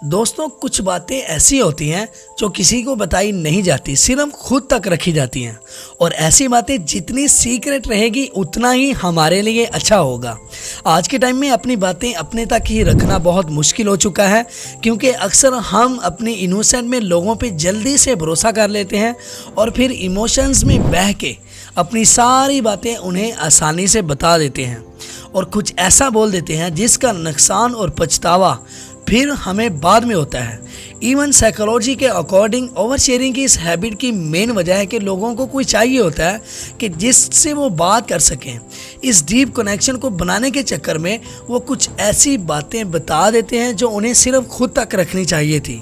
दोस्तों, कुछ बातें ऐसी होती हैं जो किसी को बताई नहीं जाती, सिर्फ खुद तक रखी जाती हैं। और ऐसी बातें जितनी सीक्रेट रहेगी उतना ही हमारे लिए अच्छा होगा। आज के टाइम में अपनी बातें अपने तक ही रखना बहुत मुश्किल हो चुका है, क्योंकि अक्सर हम अपनी इनोसेंट में लोगों पे जल्दी से भरोसा कर लेते हैं और फिर इमोशंस में बह के अपनी सारी बातें उन्हें आसानी से बता देते हैं और कुछ ऐसा बोल देते हैं जिसका नुकसान और पछतावा फिर हमें बाद में होता है। इवन साइकोलॉजी के अकॉर्डिंग ओवर शेयरिंग की इस हैबिट की मेन वजह है कि लोगों को कोई चाहिए होता है कि जिससे वो बात कर सकें। इस डीप कनेक्शन को बनाने के चक्कर में वो कुछ ऐसी बातें बता देते हैं जो उन्हें सिर्फ खुद तक रखनी चाहिए थी,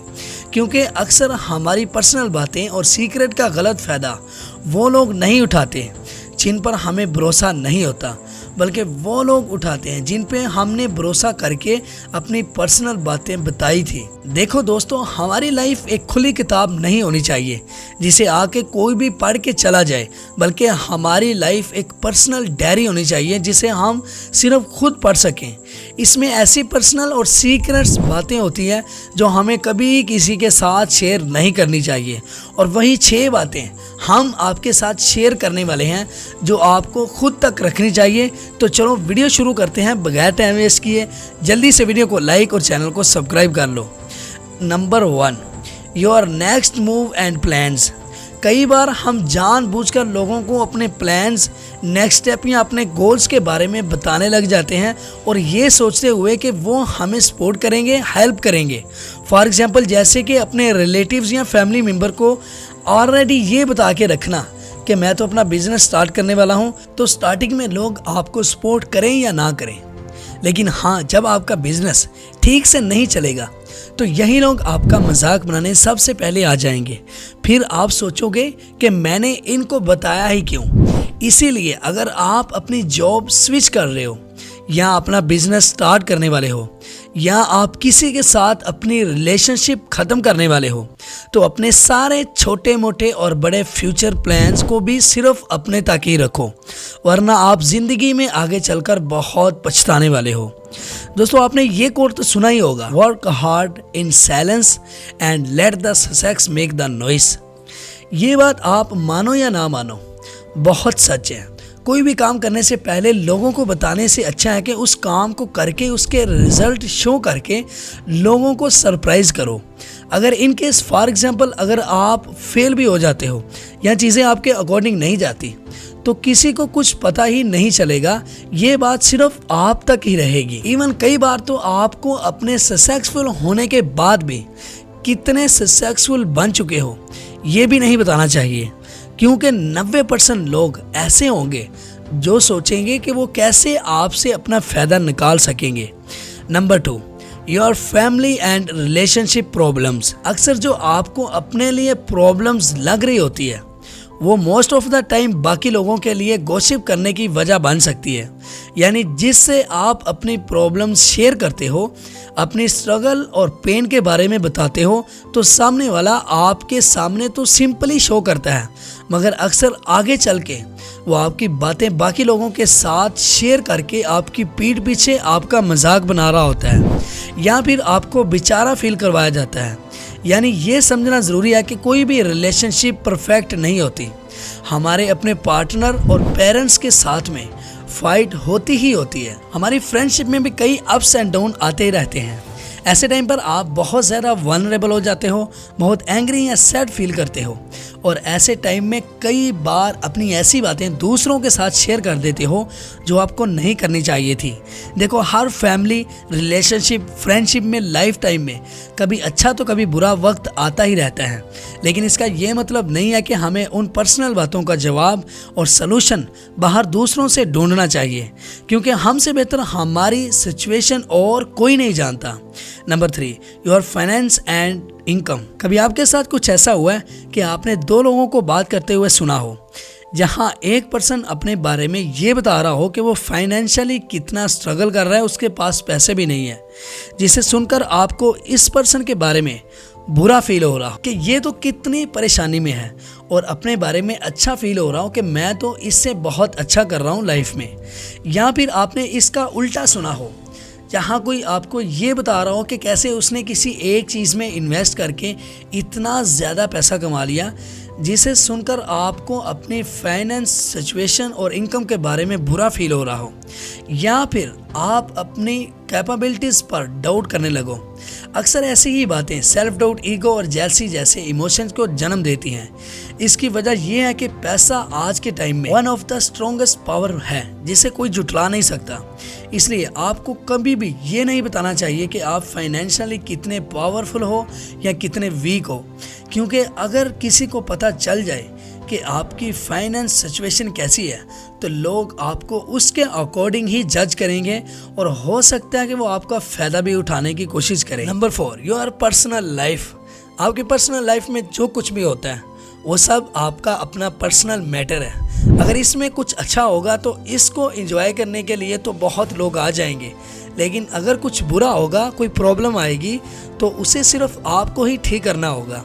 क्योंकि अक्सर हमारी पर्सनल बातें और सीक्रेट का गलत फ़ायदा वो लोग नहीं उठाते जिन पर हमें भरोसा नहीं होता, बल्कि वो लोग उठाते हैं जिन पे हमने भरोसा करके अपनी पर्सनल बातें बताई थी। देखो दोस्तों, हमारी लाइफ एक खुली किताब नहीं होनी चाहिए जिसे आके कोई भी पढ़ के चला जाए, बल्कि हमारी लाइफ एक पर्सनल डायरी होनी चाहिए जिसे हम सिर्फ खुद पढ़ सकें। इसमें ऐसी पर्सनल और सीक्रेट्स बातें होती हैं जो हमें कभी किसी के साथ शेयर नहीं करनी चाहिए, और वही 6 बातें हम आपके साथ शेयर करने वाले हैं जो आपको खुद तक रखनी चाहिए। तो चलो वीडियो शुरू करते हैं बगैर टाइम वेस्ट किए। जल्दी से वीडियो को लाइक और चैनल को सब्सक्राइब कर लो। Number 1, your next move and plans. कई बार हम जानबूझकर लोगों को अपने प्लान्स, नेक्स्ट स्टेप या अपने गोल्स के बारे में बताने लग जाते हैं, और ये सोचते हुए कि वो हमें सपोर्ट करेंगे, हेल्प करेंगे। फॉर एग्जांपल, जैसे कि अपने रिलेटिव्स या फैमिली मेम्बर को ऑलरेडी ये बता के रखना कि मैं तो अपना बिजनेस स्टार्ट करने वाला हूँ, तो स्टार्टिंग में लोग आपको सपोर्ट करें या ना करें, लेकिन हाँ, जब आपका बिजनेस ठीक से नहीं चलेगा तो यही लोग आपका मजाक बनाने सबसे पहले आ जाएंगे। फिर आप सोचोगे कि मैंने इनको बताया ही क्यों। इसीलिए अगर आप अपनी जॉब स्विच कर रहे हो, या अपना बिजनेस स्टार्ट करने वाले हो, या आप किसी के साथ अपनी रिलेशनशिप ख़त्म करने वाले हो, तो अपने सारे छोटे मोटे और बड़े फ्यूचर प्लान्स को भी सिर्फ अपने तक ही रखो, वरना आप ज़िंदगी में आगे चलकर बहुत पछताने वाले हो। दोस्तों, आपने ये कोट तो सुना ही होगा, work hard in silence and let the success make the noise. ये बात आप मानो या ना मानो, बहुत सच है। कोई भी काम करने से पहले लोगों को बताने से अच्छा है कि उस काम को करके उसके रिजल्ट शो करके लोगों को सरप्राइज करो। अगर इन केस फॉर एग्जांपल अगर आप फेल भी हो जाते हो या चीज़ें आपके अकॉर्डिंग नहीं जाती, तो किसी को कुछ पता ही नहीं चलेगा। ये बात सिर्फ आप तक ही रहेगी। इवन कई बार तो आपको अपने सक्सेसफुल होने के बाद भी कितने सक्सेसफुल बन चुके हो ये भी नहीं बताना चाहिए, क्योंकि 90% लोग ऐसे होंगे जो सोचेंगे कि वो कैसे आपसे अपना फ़ायदा निकाल सकेंगे। Number 2, your family and relationship problems. अक्सर जो आपको अपने लिए प्रॉब्लम्स लग रही होती है वो मोस्ट ऑफ द टाइम बाकी लोगों के लिए गॉसिप करने की वजह बन सकती है। यानी जिससे आप अपनी प्रॉब्लम्स शेयर करते हो, अपनी स्ट्रगल और पेन के बारे में बताते हो, तो सामने वाला आपके सामने तो सिंपली शो करता है, मगर अक्सर आगे चल के वो आपकी बातें बाकी लोगों के साथ शेयर करके आपकी पीठ पीछे आपका मजाक बना रहा होता है, या फिर आपको बेचारा फील करवाया जाता है। यानी ये समझना ज़रूरी है कि कोई भी रिलेशनशिप परफेक्ट नहीं होती। हमारे अपने पार्टनर और पेरेंट्स के साथ में फाइट होती ही होती है। हमारी फ्रेंडशिप में भी कई अप्स एंड डाउन आते ही रहते हैं। ऐसे टाइम पर आप बहुत ज़्यादा वल्नरेबल हो जाते हो, बहुत एंग्री या सैड फील करते हो, और ऐसे टाइम में कई बार अपनी ऐसी बातें दूसरों के साथ शेयर कर देते हो जो आपको नहीं करनी चाहिए थी। देखो, हर फैमिली, रिलेशनशिप, फ्रेंडशिप में लाइफ टाइम में कभी अच्छा तो कभी बुरा वक्त आता ही रहता है, लेकिन इसका ये मतलब नहीं है कि हमें उन पर्सनल बातों का जवाब और सलूशन बाहर दूसरों से ढूंढना चाहिए, क्योंकि हमसे बेहतर हमारी सिचुएशन और कोई नहीं जानता। Number 3, your finance and income. कभी आपके साथ कुछ ऐसा हुआ है कि आपने 2 लोगों को बात करते हुए सुना हो, जहां एक पर्सन अपने बारे में ये बता रहा हो कि वो फाइनेंशियली कितना स्ट्रगल कर रहा है, उसके पास पैसे भी नहीं है, जिसे सुनकर आपको इस पर्सन के बारे में बुरा फील हो रहा कि ये तो कितनी परेशानी में है, और अपने बारे में अच्छा फील हो रहा हो कि मैं तो इससे बहुत अच्छा कर रहा हूँ लाइफ में। या फिर आपने इसका उल्टा सुना हो, जहाँ कोई आपको ये बता रहा हो कि कैसे उसने किसी एक चीज़ में इन्वेस्ट करके इतना ज़्यादा पैसा कमा लिया, जिसे सुनकर आपको अपनी फाइनेंस सिचुएशन और इनकम के बारे में बुरा फील हो रहा हो, या फिर आप अपनी कैपेबिलिटीज़ पर डाउट करने लगो। अक्सर ऐसी ही बातें सेल्फ डाउट, ईगो और जेलसी जैसे इमोशंस को जन्म देती हैं। इसकी वजह यह है कि पैसा आज के टाइम में one of the strongest power है जिसे कोई जुटला नहीं सकता। इसलिए आपको कभी भी ये नहीं बताना चाहिए कि आप फाइनेंशियली कितने पावरफुल हो या कितने वीक हो, क्योंकि अगर किसी को पता चल जाए कि आपकी फाइनेंस सिचुएशन कैसी है तो लोग आपको उसके अकॉर्डिंग ही जज करेंगे और हो सकता है कि वो आपका फ़ायदा भी उठाने की कोशिश करें। Number 4, your personal life. आपकी पर्सनल लाइफ में जो कुछ भी होता है वो सब आपका अपना पर्सनल मैटर है। अगर इसमें कुछ अच्छा होगा तो इसको एंजॉय करने के लिए तो बहुत लोग आ जाएंगे, लेकिन अगर कुछ बुरा होगा, कोई प्रॉब्लम आएगी, तो उसे सिर्फ आपको ही ठीक करना होगा।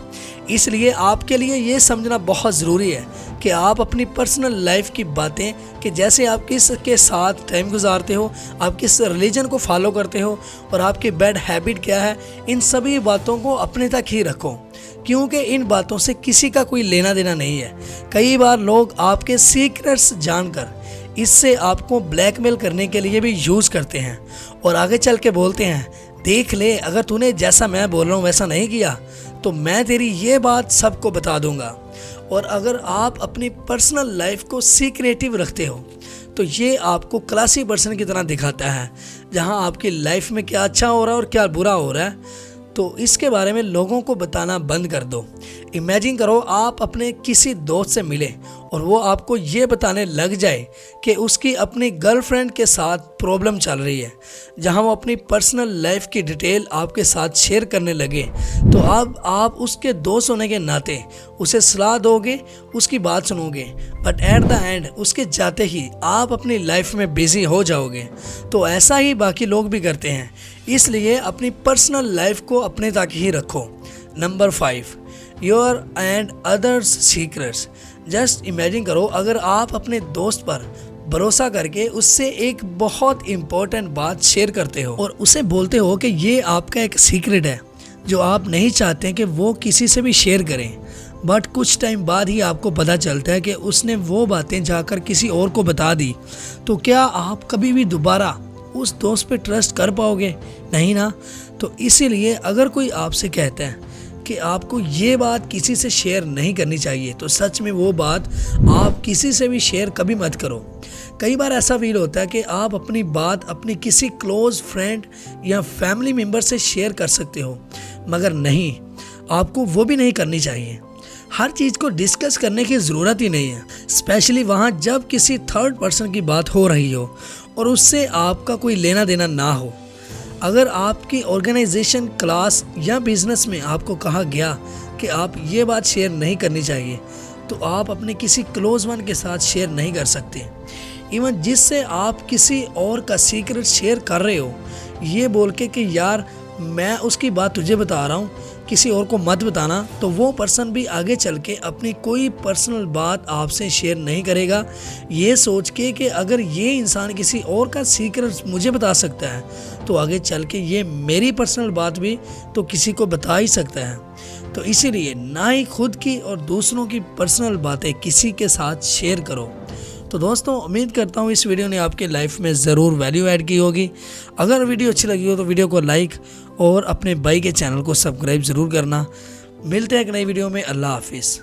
इसलिए आपके लिए ये समझना बहुत ज़रूरी है कि आप अपनी पर्सनल लाइफ की बातें, कि जैसे आप किसके साथ टाइम गुजारते हो, आप किस रिलीजन को फॉलो करते हो और आपकी बैड हैबिट क्या है, इन सभी बातों को अपने तक ही रखो, क्योंकि इन बातों से किसी का कोई लेना देना नहीं है। कई बार लोग आपके सीक्रेट्स जानकर इससे आपको ब्लैकमेल करने के लिए भी यूज़ करते हैं और आगे चल के बोलते हैं, देख ले, अगर तूने जैसा मैं बोल रहा हूँ वैसा नहीं किया तो मैं तेरी ये बात सबको बता दूंगा। और अगर आप अपनी पर्सनल लाइफ को सीक्रेटिव रखते हो तो ये आपको क्लासी पर्सन की तरह दिखाता है, जहाँ आपकी लाइफ में क्या अच्छा हो रहा है और क्या बुरा हो रहा है, तो इसके बारे में लोगों को बताना बंद कर दो। इमेजिन करो आप अपने किसी दोस्त से मिले और वो आपको ये बताने लग जाए कि उसकी अपनी गर्लफ्रेंड के साथ प्रॉब्लम चल रही है, जहां वो अपनी पर्सनल लाइफ की डिटेल आपके साथ शेयर करने लगे, तो अब आप उसके दोस्त होने के नाते उसे सलाह दोगे, उसकी बात सुनोगे, बट एट द एंड उसके जाते ही आप अपनी लाइफ में बिजी हो जाओगे। तो ऐसा ही बाकी लोग भी करते हैं, इसलिए अपनी पर्सनल लाइफ को अपने तक ही रखो। Number 5, your and others secrets. Just imagine करो, अगर आप अपने दोस्त पर भरोसा करके उससे एक बहुत इम्पोर्टेंट बात शेयर करते हो और उसे बोलते हो कि ये आपका एक सीक्रेट है जो आप नहीं चाहते कि वो किसी से भी शेयर करें, बट कुछ टाइम बाद ही आपको पता चलता है कि उसने वो बातें जाकर किसी और को बता दी, तो क्या आप कभी भी दोबारा उस दोस्त पे ट्रस्ट कर पाओगे? नहीं ना। तो इसीलिए अगर कोई आपसे कहता है कि आपको ये बात किसी से शेयर नहीं करनी चाहिए, तो सच में वो बात आप किसी से भी शेयर कभी मत करो। कई बार ऐसा फील होता है कि आप अपनी बात अपनी किसी क्लोज फ्रेंड या फैमिली मेम्बर से शेयर कर सकते हो, मगर नहीं, आपको वो भी नहीं करनी चाहिए। हर चीज़ को डिस्कस करने की ज़रूरत ही नहीं है, स्पेशली वहाँ जब किसी थर्ड पर्सन की बात हो रही हो और उससे आपका कोई लेना देना ना हो। अगर आपकी ऑर्गेनाइजेशन, क्लास या बिजनेस में आपको कहा गया कि आप ये बात शेयर नहीं करनी चाहिए, तो आप अपने किसी क्लोज वन के साथ शेयर नहीं कर सकते। इवन जिससे आप किसी और का सीक्रेट शेयर कर रहे हो, ये बोल के कि यार मैं उसकी बात तुझे बता रहा हूँ, किसी और को मत बताना, तो वो पर्सन भी आगे चल के अपनी कोई पर्सनल बात आपसे शेयर नहीं करेगा, ये सोच के कि अगर ये इंसान किसी और का सीक्रेट मुझे बता सकता है तो आगे चल के ये मेरी पर्सनल बात भी तो किसी को बता ही सकता है। तो इसीलिए ना ही खुद की और दूसरों की पर्सनल बातें किसी के साथ शेयर करो। तो दोस्तों, उम्मीद करता हूँ इस वीडियो ने आपके लाइफ में ज़रूर वैल्यू ऐड की होगी। अगर वीडियो अच्छी लगी हो तो वीडियो को लाइक और अपने भाई के चैनल को सब्सक्राइब ज़रूर करना। मिलते हैं एक नई वीडियो में। अल्लाह हाफिज़।